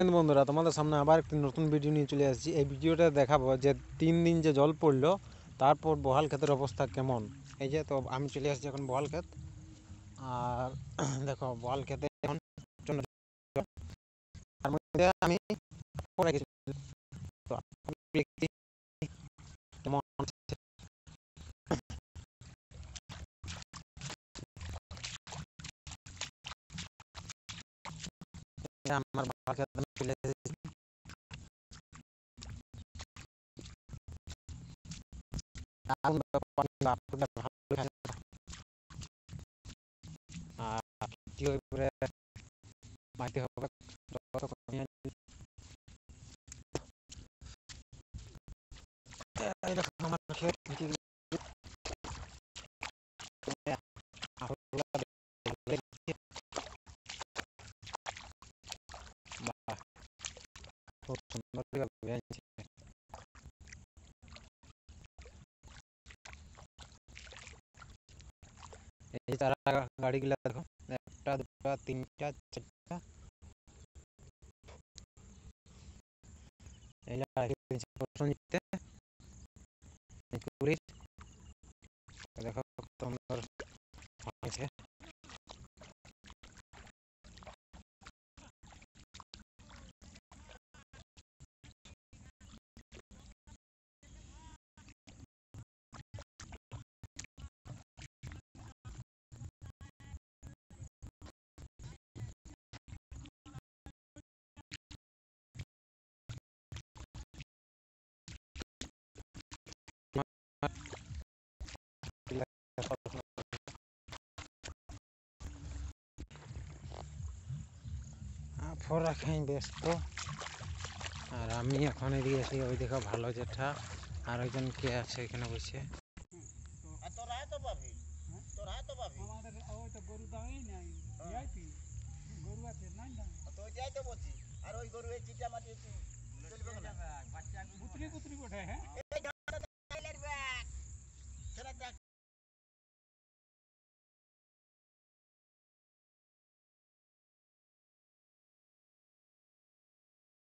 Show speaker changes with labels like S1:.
S1: বন্ধুরা, তোমাদের সামনে আবার একটি নতুন ভিডিও নিয়ে চলে আসছি। এই ভিডিওটা দেখাবো যে 3 দিন যে জল পড়লো তারপর বহাল ক্ষেতের অবস্থা কেমন। এই যে তো আমি চলে আসছি এখন বহাল ক্ষেত। আর দেখো বহাল ক্ষেতে এখন প্রচণ্ড জল। তার মধ্যে আমি রেখেছি। তো দেখি কেমন হচ্ছে। আমার বহাল ক্ষেত আমি চলে এসেছি। আগুন ভালো আর কি করে মাটি হবে যত কমিয়ে এই দেখো আমার ক্ষেত কি খুব সুন্দর করে বেরিয়েছে। এই চারা গাড়িগুলা দেখো, একটা দুটা তিনটা চারটা এইগুলা প্রথম দিতে কুড়ির দেখো কত সুন্দর হয়েছে। ফোরা খাই ব্যস্ত আর আমি এখন এদিকে এসে ওই দেখো ভালো জেঠা আর ওইজন কে আছে এখানে বসে।
S2: আর ওই গরু এই চিটা মাটি